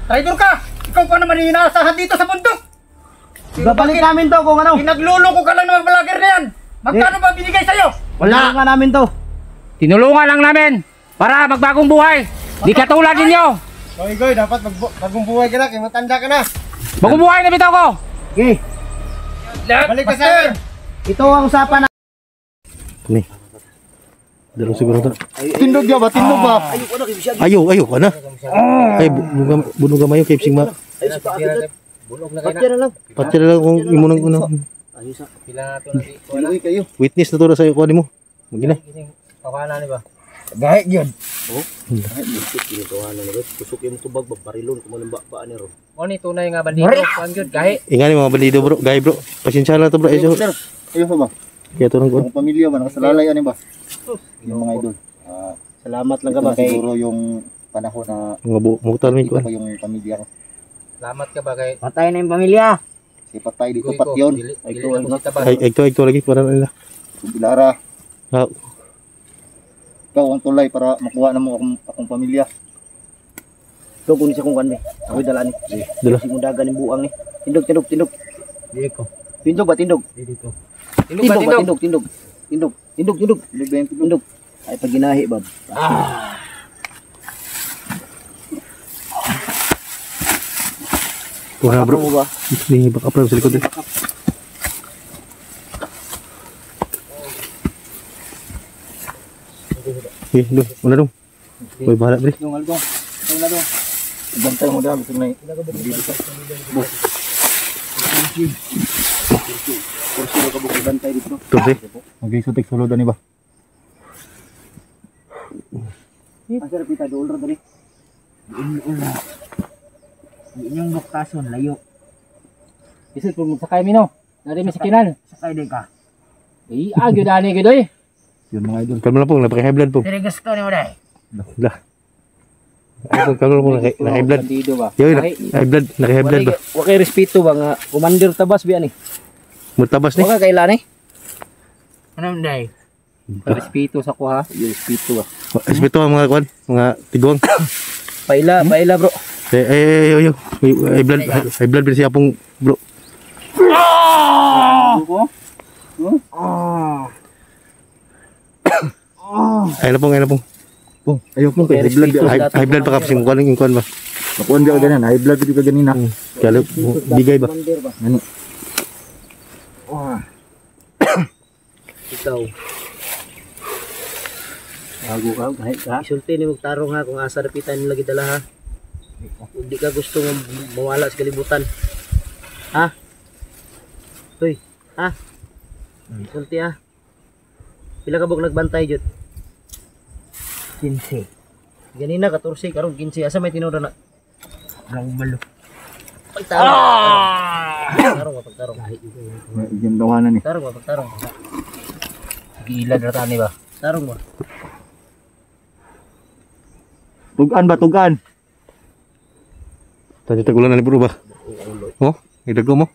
Traitor ka! Ikaw pa naman inaasahan dito sa bundok! Babalik namin to kung ano. Pinagluloko ka lang ng mga vlogger na yan! Magkano ba binigay sa'yo? Wala nga namin to. Tinulungan lang namin para magbagong buhay. Di katulad ninyo. Goy, dapat bagong buhay ka na, kaya matanda ka na. Bagong buhay na bitaw ko. Okay. Balik ka sa akin. Ito ang usapan na. Ni. Dalawang siguro to. Tindog ba? Tindog ba? Ayo ka na. Ay, bunog gamayo kay sing ma. Patya na lang. Patya na lang kung imo nang una. Witness na to ra sa iyo mo. Magina. Pakana ni ba? Gahit yun. Kusok yung tubag, barilon, kumanambaan ni Ron. O ni tunay nga bandido. Kuan gyud gahi. Ingani mga bandido bro, gay bro. Pasensya lang to bro. Ayun ba? Kaya to nang Ang pamilya ba? Nakasalalay yan ba? Yung mga idol. Salamat lang ka Ito ba na kay... siguro yung panahon na mga mutar min ito ko. pa yung pamilya ko. Salamat ka ba kay Patay na yung pamilya. Si Patay dito pat yun. Ay ito lagi para nila. Si Pilara. Ah, Ikaw ang tulay para makuha na mo akong pamilya. Ito kunin sa kong kanbe. Ako'y dala ni. Dala. Si mudagan yung buang ni. Tindog. Di ko. Tindog ba, tindog? Dito. Tindog ba, tindog. Tindog ba yung tindog? Ay, pag ginahi, bab. kuha bro. Ano ba? Ni baka pro sa likod. Doon, una dong. Boy, bahala dre. Bantay mo dyan. Gusto na kursi ka buki bantay dito. Tuloy. Mag-isutik suludan ni ba? Pasar pita doon ra dali. Inyong buktason layo. Bisit pud sakay mi no. Nari mi sakinan. Sakay din ka. Agyo dani gyud oy. Yun mga idol. Kalma lang po, napaka-high blood po. Dire gusto ni mo dai. Lah. Kalma lang po, naka-high blood. Bandido ba? Yo, high blood, naka-high blood ba? Wa kay respeto ba nga commander tabas biya ni. Mutabas ni. Wa ka kailan ni? Ano dai? Respeto sa ko ha. Respeto ba. Respeto ang mga kwan, mga tiguang. Paila bro. Yo. High blood din siya pong bro. Ay na pong. Oh, ayaw mo kay high blood. High blood pa kapsing kwan yung kwan ba? Nakuan ka ganyan. High blood dito ka ganina. Kaya bigay ba? Ano? Ikaw. Bago ka, kahit ka. Isulti ni magtarong ha kung asa rapitan nila gidala ha. Hindi ka gusto mawala sa kalibutan. Ha? Hoy, ha? Isulti ha. Pila ka bug nagbantay jud? 15. Ganina 14 karon 15 asa may tinuod na. Ang malo. Pagtarong. Pagtarong. Yung dawanan ni. Pagtarong. Gila data ni ba? Tarong mo. Tugan ba? Tugan? Tadi tagulan na ni bro ba? Oh, idago mo.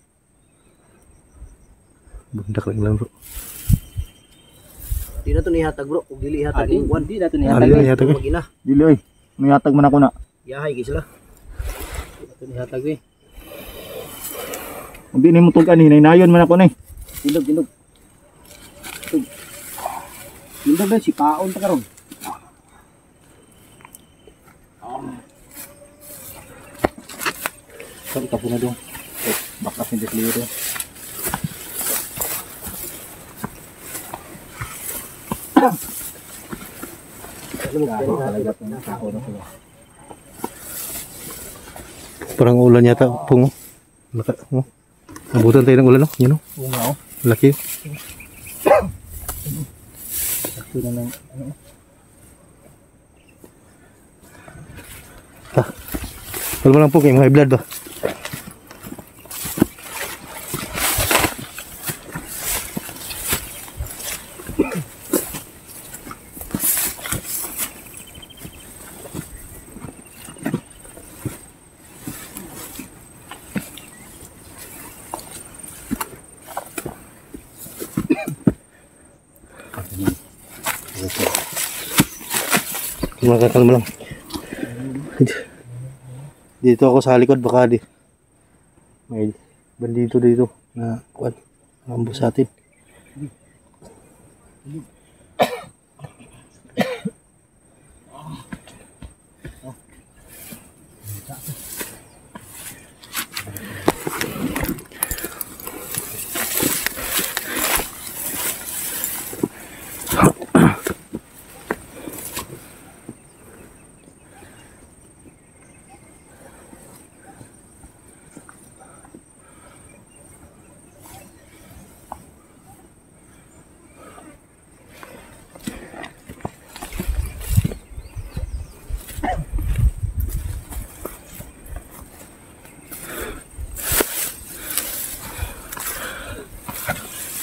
Bundak lang bro. Di na to nihatag bro. Kung dili ihatag Di yung kwan. na to ni Ano hatag. yatag? Magina. Dili oy. Mayatag man ako na. Yahay kay sila. Di na to ni hatag eh. Hindi ni mo tugan. Hinaynayon man ako na eh. Tindog. Tindog na si Paon pa karon. Saan ka po na doon? Bakas hindi clear. Parang ulan yata pong. Abutan tayo ng ulan no? Yun no? Oo. Laki. Ito na lang. Wala mo lang po kayo mga high blood ba? Kalma lang. Dito ako sa likod, baka di. May bandito dito na kuwan. Ambus sa atin.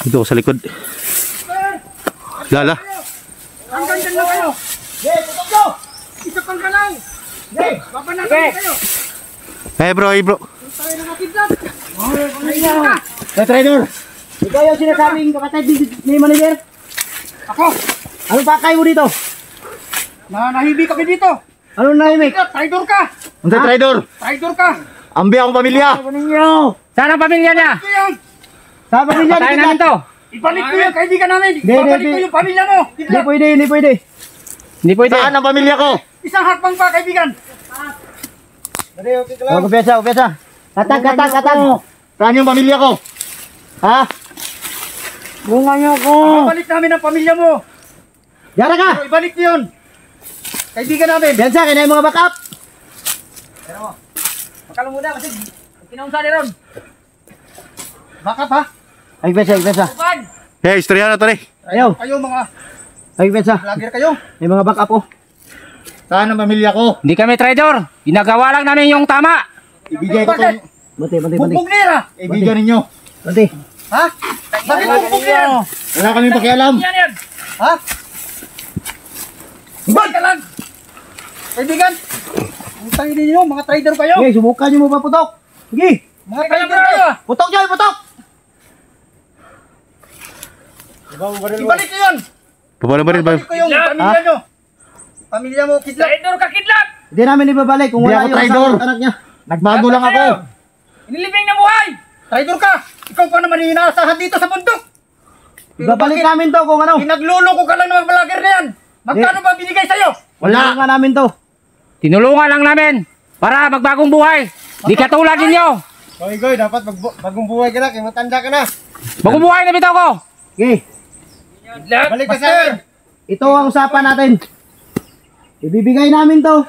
Dito ako sa likod. Lala. Hanggang dyan lang kayo. Tutok nyo. Isa pang galaw. Babanatan kayo. Hey bro, hey bro. Tayo ng akidlat. Ayun ka. Trader! Ikaw yung sinasabing kapatid ni manager? Ako. Anong pakay mo dito? Nahibi kami dito. Anong nahimik? Traitor ka. Unsay traidor? Traitor ka. Ambi akong pamilya. Ano ninyo? Saan ang pamilya niya? Ito yan. Sabi ninyo, Patayin namin to. Ibalik ko yung kaibigan namin. Hindi, Ibabalik hindi. ko yung pamilya mo. Hindi pwede, hindi pwede. Hindi pwede. Saan ang pamilya ko? Isang hakbang pa kaibigan. Oh, kumpiyansa, kumpiyansa. Katag. Saan yung pamilya ko? Ha? Bunga niyo ko. Ibalik namin ang pamilya mo. Yara ka! Pero ibalik niyo yun. Kaibigan namin. Piyansa, kaya na yung mga backup. Makalo muna kasi kinaunsa ni Ron. Bakap ha? Ay, piyansa. Bukan. Hey, istorya na to ni. Ayaw. Kayo mga Ay, piyansa. vlogger kayo. May mga backup oh. Saan ang pamilya ko? Hindi kami traidor. Ginagawa lang namin yung tama. Ibigay ko Bakit? itong Banti. Bugbog nila. kaibigan ninyo. Banti. Ha? Bakit bugbog nila? Wala kaming pakialam. Yan. Ha? Ibalik ka lang. Kaibigan. Ang tayo ninyo, mga trader kayo. Sige, subukan niyo mo pa putok. Sige. Mga trader kayo. Putok niyo, putok. Ibalik niyo yun. Papalabarin ba? Ibalik ko yung pamilya nyo. Pamilya mo, kidlat. Trader ka, kidlat. Hindi namin ibabalik kung Hindi wala ako yung traidor. asawa at anak niya. Nagbago lang ako. Inilibing na buhay. Trader ka. Ikaw pa naman inaasahan dito sa bundok. Pero Ibabalik bakit namin to kung ano. Pinagluloko ka lang ng mga vlogger na yan. Magkano ba binigay sa'yo? Wala nga namin to. Tinulungan lang namin para magbagong buhay. Di katulad ninyo. Goy, dapat bagong buhay ka na, kaya matanda ka na. Bagong buhay na bitaw ko. Sige. Balik ka sa akin. Ito ang usapan natin. Ibibigay namin to.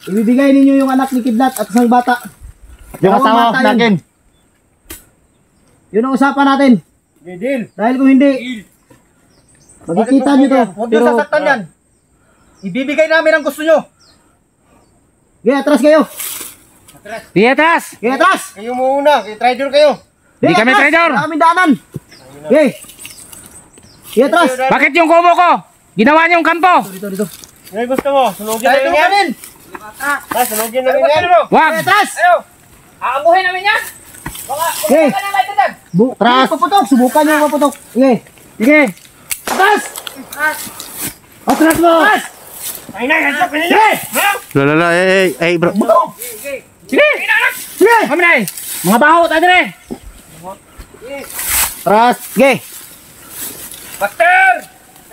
Ibibigay ninyo yung anak ni Kidlat at isang bata. Yung Dalawang asawa bata sa akin. Yun ang usapan natin. Deal. Dahil kung hindi, makikita nyo to. Huwag nyo sasaktan yan. Ibibigay namin ang gusto nyo. Sige, atras kayo. Di atras. Sige, atras. Kayo muna, kayo trader kayo. Di kami atras. traidor. Wala kaming daanan. Sige. Sige, atras. Bakit yung kubo ko? Ginawa niyong kampo. Dito. Ano gusto mo? Sunugin Dahil namin yan? namin. Sunugin namin yan? Wag. Sige, atras. Aamuhin namin yan. Sige. Tras. Atras. Paputok. Subukan nyo yung paputok. Sige. Sige. Atras. Atras mo. Lala, hey bro. Sige. Sige. Kami na eh. Mga baho, tayo rin. Atras. Sige. Buster!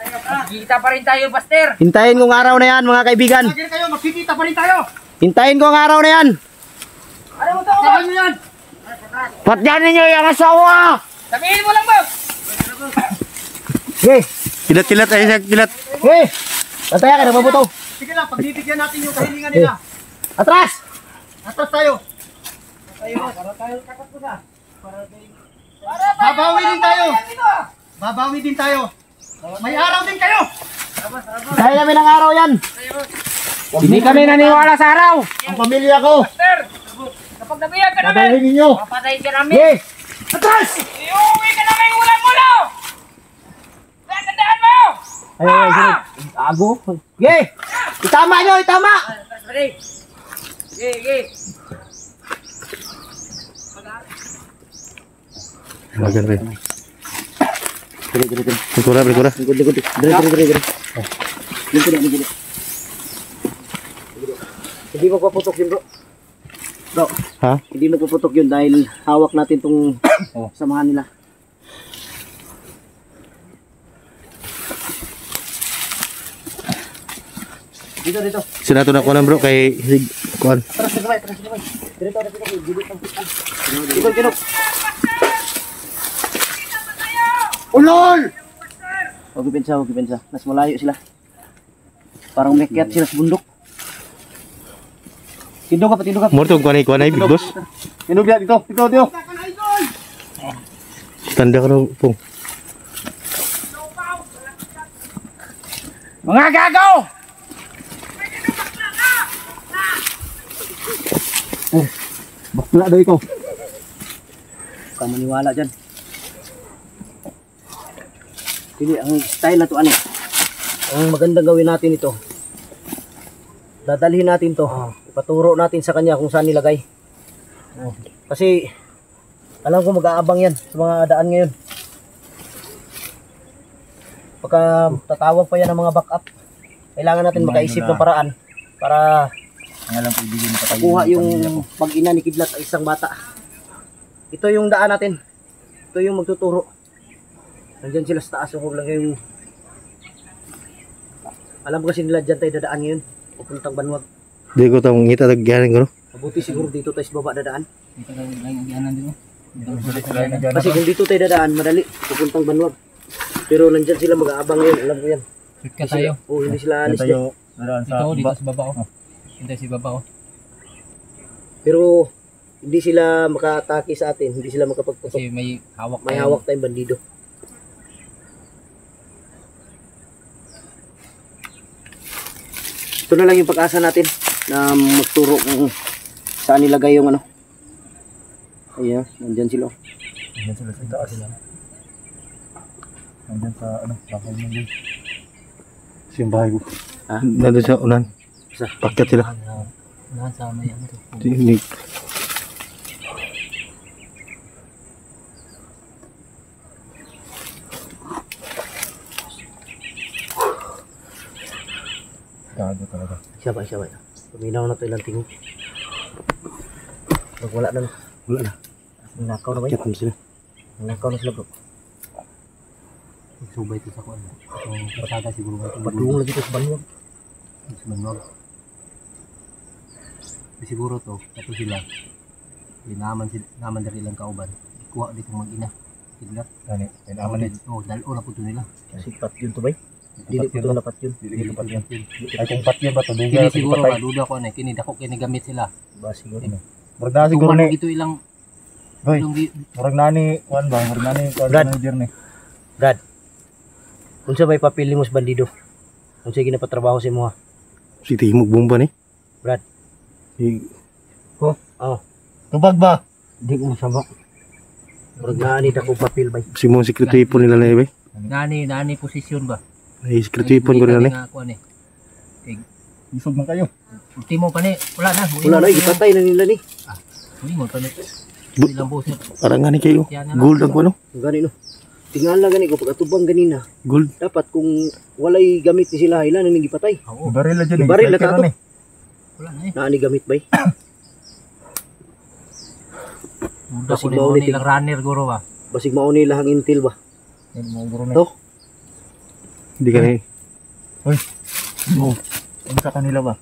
Magkikita pa rin tayo, Buster. Hintayin kong araw na yan, mga kaibigan. Vlogger kayo, magkikita pa rin tayo. Hintayin ko ang araw na yan. Ano mo to? Saan nyo yan? Patyan ninyo yung asawa. Sabihin mo lang, boss. Sige. Kilat, ay kilat. Sige. Tataya ka na mabuto. Sige lang, pagbibigyan natin yung kahilingan nila. Atras. Atras tayo. Babawi din tayo. Babawi din tayo. May araw din kayo. Kaya namin ang araw yan. Hindi kami naniwala sa araw. Ang pamilya ko. Buster! Kapag nabiyag ka namin, Dadalhin ninyo. papatay ka namin. Sige. Atras. Iuwi ka namin ulang-ulo. Tandaan mo! Ay, sige. Ago. Sige. Itama nyo, itama. Sige. Maganda rin. Berkura. Likod. Dire. Hindi mo paputok yun, bro. Bro, Ha? hindi mapuputok yun dahil hawak natin tong samahan nila. Dito, dito. Sinato na ko na bro kay kuan. Tara sa kamay, tara sa kamay. Dito, dito, dito. Dito, dito. Ulol! Huwag ipensa. Mas malayo sila. Parang umikyat sila sa bundok. Tindog ka pa, tindog ka. Mo to kuan ay big boss. Inugya dito. Dito. Tanda ka na pong. Mga gago! Bakla daw ikaw. Huwag kang maniwala dyan. Hindi, ang style na to ano. Ang magandang gawin natin ito. Dadalhin natin to. Ipaturo natin sa kanya kung saan nilagay. Kasi alam ko mag-aabang yan sa mga daan ngayon. Pagka tatawag pa yan ng mga backup, kailangan natin makaisip ng paraan para kuha yung pag-ina ni Kidlat ay isang bata. Ito yung daan natin. Ito yung magtuturo. Nandyan sila sa taas. Huwag lang yung... Alam ko kasi nila dyan tayo dadaan ngayon. Pupuntang Banwag. Di ko tawang ngita tagyanan ko no. Mabuti siguro dito tayo sa baba dadaan. Kasi kung dito tayo dadaan, madali. Pupuntang Banwag. Pero nandyan sila mag-aabang ngayon. Alam ko yan. Shortcut tayo. Oo, hindi sila alis dyan. Ito, dito sa baba ko. Dito sa baba ko. Pero hindi sila maka-atake sa atin. Hindi sila makapagputok. Kasi may hawak May hawak tayong bandido. Ito na lang yung pag-asa natin na magturo kung saan nilagay yung ano. Ayan, nandyan sila. Nandyan sila sa taas. Nandyan sa ano, bakal mo din. Simbahay ko. Ha? Nandun sa unan. Sa? Pakyat sila. Nasa may ano to. Hindi. Gago talaga. Siya ba? Paminaw na ito ilang tingin. Pag wala na. Wala na. Nakaw na ba Pakyat yun? na sila. Nakaw na sila bro. Subay ito sa kuwan. Itong pasada siguro ba ito. Padung lagi ito sa Banwag. Sa Banwag. Siguro to, ito sila. Naman dari ilang kauban. Kuha dito mag-ina. Kidlat. Ani, inaman ni. Oh, dalo na po ito nila. Sipat yun to ba? Dili po ito napat yun. Dili ko pat yan. Ay kung pat yan ba to, Kini duga siguro patay. ba, duda ko na, kini dako kini gamit sila. Ba siguro. Murag na siguro Kung ni. ito ilang, Hoy, ilang murag na ni kuan ba, murag na ni kuan Brad. manager ni. Brad. Kung sa may papili mo sa bandido. Kung sa ginapatrabaho sa imo ha. Si Timog bomba ni. Brad. Oh. Tubag ba? Di ko masama. Murag na ni dako papel bay. Si mo secretary po nila na ibay. nani posisyon ba? Ay secretary po ko nila ni. Isog man kayo. Ultimo pa ni, wala na. Wala na, ipatay na nila ni. Mo pa ni. Bu- Ilang boss na. Parang nga ni kayo. Gold ang kuno. Gani no. Tingala gani ko pagkatubang ganina. Gold. Dapat kung walay gamit ni sila ilan ning gipatay. Oo, Baril na dyan eh. Baril na Striker tato. ni. wala na eh. Naani gamit bay. Duda ko Basig ni mo maulit nilang runner guro ba. Basig mao ni lahang intel ba. Yan mo guro ni. To. Hindi ka ni. Ano sa kanila ba?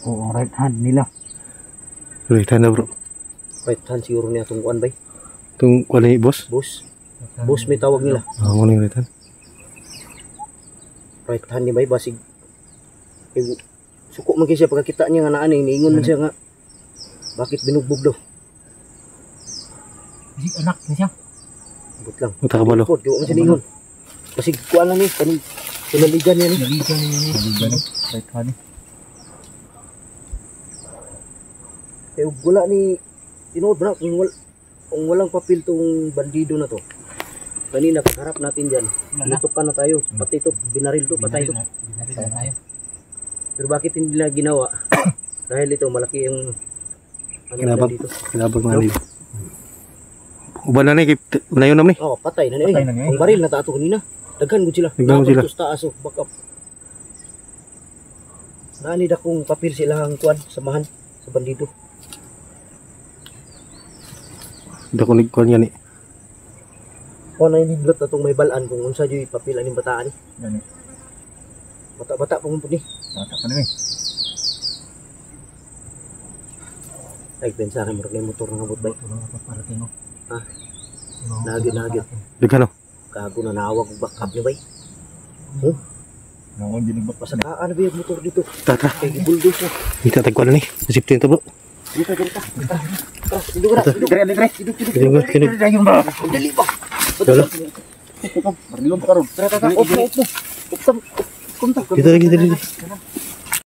Oo, right hand nila. Right hand na bro. Right hand siguro niya tong kuan bay. Itong kuan ni boss. Boss. Boss may tawag nila. Ako na yung right hand. Right hand ni bay basig. Suko man kay siya pagkakita niya nga naa ni niingon man siya nga. Bakit binugbog daw? Si anak ni siya. But lang. Matakabalo. Di ko man siya niingon. Basig kuan na ni kaning pinaligan niya ni. Naligan niya ni. Naligan ni. Right hand ni. Eh wala ni tinood na kung walang papel tong bandido na to. Kanina pagharap natin diyan, Wala na. lutukan na tayo. Pati ito binaril to, patay to. Binaril na tayo. Pero bakit hindi nila ginawa? Dahil ito malaki yung ano Kinabang. nila dito. Kinabag na nila. Uban na ni kay nayon na ni. Oh, patay na ni. Patay na ni. Ang baril na tato kanina. Daghan gud sila. Daghan gud sila. Tapos taas oh, back up. Nani dakong papel sila ang kuan samahan sa bandido. Hindi ako nagkuhan yan eh. O na inidlot na itong may balaan kung unsa dyan ipapila ng bataan. Gani. Bata-bata pa mo ni. Bata pa namin. Ay, pensa ka, marag na yung motor nga butbay. Tulong ako para tino. Ha? Nagit. Daghan o. Kago na nawag og backup niyo bay. Nangon din ba pa sa Pasakaan na ba yung motor dito? Tara. Kay gibuldos na. Kita tagkuhan na ni. Safety nito bro. Dito. Tara, dito ka na. Dire. Kinig. Dayon ba? Dali ba? Dalo. Marilong pa karon. Tara, upo. Dito lagi.